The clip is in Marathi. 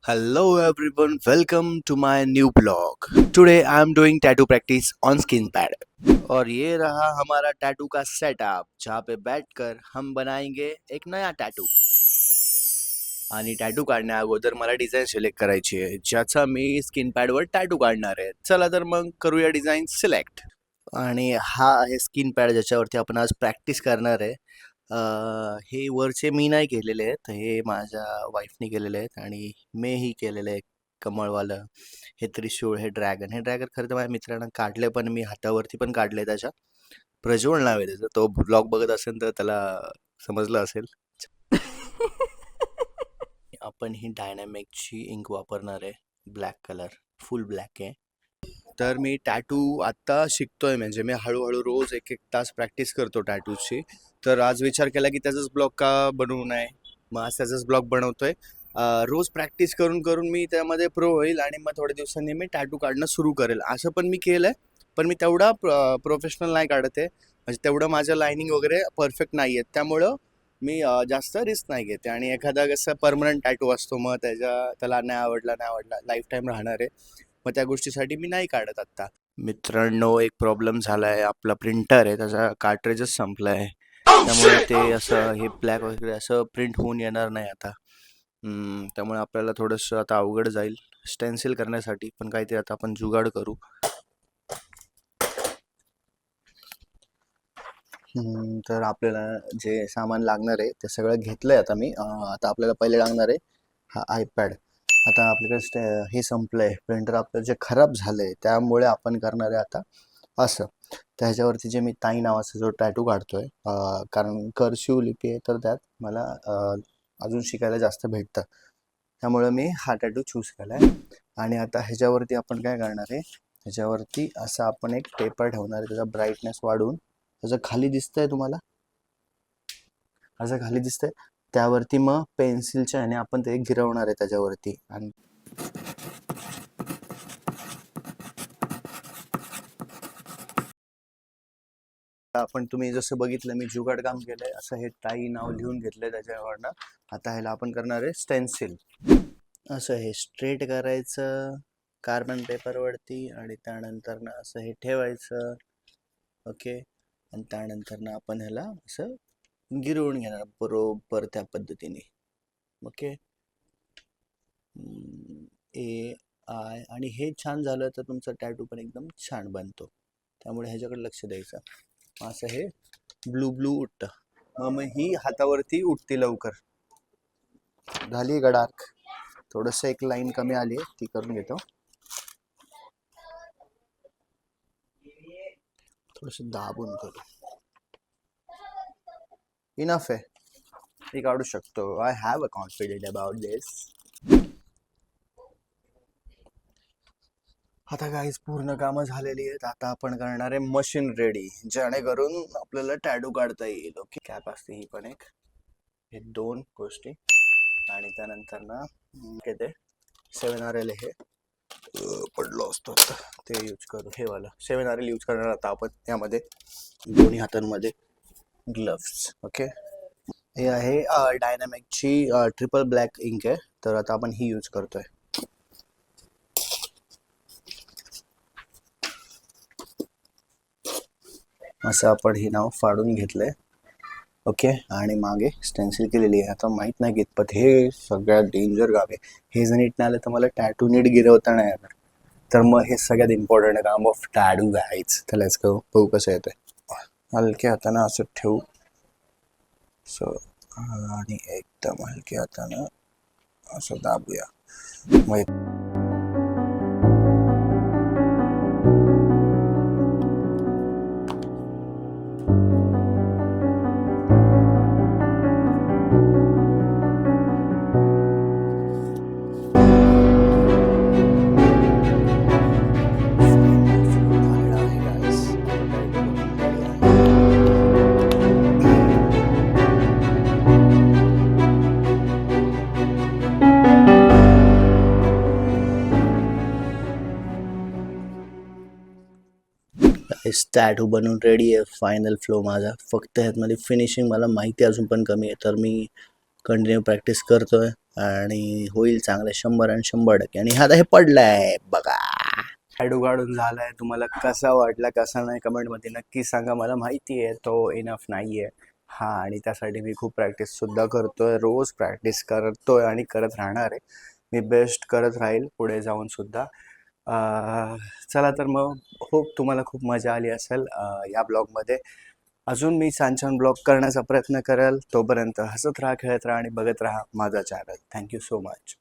Hello everyone, welcome to my new blog. Today I am doing tattoo practice on skin pad. और ये रहा हमारा टैटू का सेटअप जहाँ पे बैठकर हम बनाएंगे एक नया टॅटू. आणि टॅटू काढण्या अगोदर मला डिझाईन सिलेक्ट करायची आहे ज्याचा मी स्किन पॅडवर टॅटू काढणार आहे. चला तर मग करूया डिझाईन सिलेक्ट. आणि हा आहे स्किन पॅड ज्याच्यावरती आपण आज प्रॅक्टिस करणार आहे. हे वरचे मी नाही केलेले आहेत, हे माझ्या वाईफने केलेले आहेत आणि मीही केलेलं आहे. कमळवालं, हे त्रिशूळ, हे ड्रॅगन खरं तर माझ्या मित्रानं काढले, पण मी हातावरती पण काढले त्याच्या. प्रज्वल नाव आहे त्याचं, तो ब्लॉग बघत असेल तर त्याला समजलं असेल. आपण ही डायनॅमिकची इंक वापरणार आहे, ब्लॅक कलर, फुल ब्लॅक आहे. तर मी टॅटू आत्ता शिकतोय, म्हणजे मी हळूहळू रोज एक एक तास प्रॅक्टिस करतो टॅटूची. तर आज विचार केला की त्याचाच ब्लॉग का बनवू नये, मग आज त्याचाच ब्लॉग बनवतोय. रोज प्रॅक्टिस करून करून मी त्यामध्ये प्रो होईल आणि मग थोड्या दिवसांनी मी टॅटू काढणं सुरू करेल. असं पण मी केलंय, पण मी तेवढा प्रोफेशनल नाही काढत आहे, म्हणजे तेवढं माझं लाईनिंग वगैरे परफेक्ट नाही आहेत. त्यामुळं मी जास्त रिस्क नाही घेते. आणि एखादा कसं परमनंट टॅटू असतो, मग त्याला नाही आवडला लाईफ टाईम राहणार आहे, मग त्या गोष्टीसाठी मी नाही काढत आत्ता. मित्रांनो, एक प्रॉब्लेम झाला आहे. आपला प्रिंटर आहे, त्याचा कार्ट्रेजच संपला आहे. त्यामुळे ते असं हे ब्लॅक वगैरे असं प्रिंट होऊन येणार नाही आता. त्यामुळे आपल्याला थोडंसं आता अवघड जाईल स्टेन्सिल करण्यासाठी, पण काहीतरी आता आपण जुगाड करू. तर आपल्याला जे सामान लागणार आहे ते सगळं घेतलंय आता मी. आता आपल्याला पहिले लागणार आहे हा आयपॅड. आता आपल्याकडे हे संपलंय, प्रिंटर आपलं जे खराब झालंय, त्यामुळे आपण करणार आहे आता असं. त्याच्यावरती जे मी ताई नावाचा जो टॅटू काढतोय, कारण कर्सिव लिपी आहे, तर त्यात मला अजून शिकायला जास्त भेटतं, त्यामुळे मी हा टॅटू चूज केला आहे. आणि आता ह्याच्यावरती आपण काय करणार आहे, ह्याच्यावरती असं आपण एक पेपर ठेवणार आहे, त्याचा ब्राईटनेस वाढवून. त्याचं खाली दिसतंय तुम्हाला, असं खाली दिसतंय, त्यावरती मग पेन्सिलच्या ह्याने आपण ते गिरवणार आहे त्याच्यावरती. आणि आपण तुम्ही जसं बघितलं मी जुगाड काम केलंय, असं हे ताई नाव लिहून घेतलंय त्याच्यावरनं. आता ह्याला आपण करणार आहे स्टेन्सिल. असं हे स्ट्रेट करायचं कार्बन पेपरवरती, आणि त्यानंतर ना असं हे ठेवायचं. ओके. आणि त्यानंतर ना आपण ह्याला असं गिरवून घेणार बरोबर त्या पद्धतीने. ओके. ए आय, आणि हे छान झालं तर तुमचा टॅटू पण एकदम छान बनतो, त्यामुळे ह्याच्याकडे लक्ष द्यायचं. असं हे ब्लू ब्लू उठतं, मग ही हातावरती उठते लवकर. झाली का डार्क? थोडंसं एक लाईन कमी आली आहे, ती करून घेतो. थोडंसं दाबून करू. इनफ आहे, मी काढू शकतो. I have a confident about this. आता काहीच पूर्ण कामं झालेली आहेत. आता आपण करणार आहे मशीन रेडी, जेणेकरून आपल्याला टॅटू काढता येईल. ओके. कॅप असते ही पण एक, हे दोन गोष्टी. आणि त्यानंतर ना ते 7RL हे पडलो असतो ते यूज करू. हे वाला 7RL यूज करणार आता आपण यामध्ये, दोन्ही हातांमध्ये ग्लव्स. ओके. हे आहे डायनॅमिकची ट्रिपल ब्लॅक इंक आहे, तर आता आपण ही यूज करतोय. असं आपण हे नाव फाडून घेतलंय. ओके. आणि मागे स्टेन्सिल केलेली आहे. आता माहीत नाही कितपत हे सगळ्यात डेंजर काम आहे. हे जर नीट नाही आलं तर मला टॅटू नीट गिरवता नाही येणार. तर मग हे सगळ्यात इम्पॉर्टंट काम ऑफ टॅटू घ्यायचं. तर लेट्स गो, बघू कसं येतंय. हलक्या हातानं असं ठेवू, सो, आणि एकदम हलक्या हातानं असं दाबूया. टॅटू बनवून रेडी आहे. फायनल फ्लो माझा, फक्त ह्यातमध्ये फिनिशिंग मला माहिती अजून पण कमी आहे, तर मी कंटिन्यू प्रॅक्टिस करतोय आणि होईल चांगले 100 आणि 100% आणि आता हे पडलंय बघा. टॅटू काढून झालाय. तुम्हाला कसा वाटला कसा नाही कमेंटमध्ये नक्की सांगा. मला माहिती आहे तो इनफ नाही आहे हां, आणि त्यासाठी मी खूप प्रॅक्टिससुद्धा करतोय. रोज प्रॅक्टिस करतोय आणि करत राहणार आहे. मी बेस्ट करत राहील पुढे जाऊनसुद्धा. चला तर मग होप तुम्हाला खूप मजा आली असेल या ब्लॉगमध्ये. अजून मी छान छान ब्लॉग करण्याचा प्रयत्न करेल. तोपर्यंत हसत राहा, खेळत राहा आणि बघत राहा माझा चॅनल. Thank you so much.